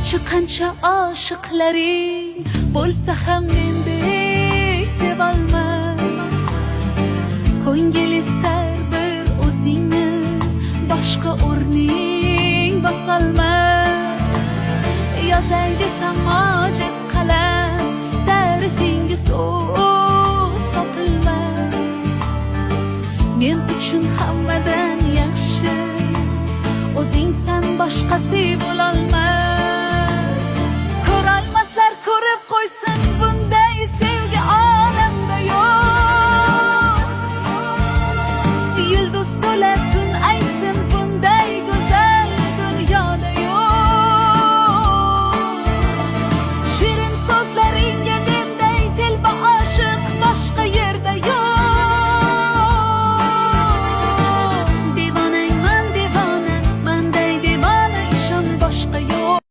garchi qancha oshiqlaring bo'lsa ham mendek sevolmas. Ko'ngil istar bir o'zingni, boshqa o'rning bosolmas. Yozay desam ojiz qalam, ta'rifinga so'z topilmas. Men uchun hammadan yaxshi o'zingsan, boshqasi bo'lolmas.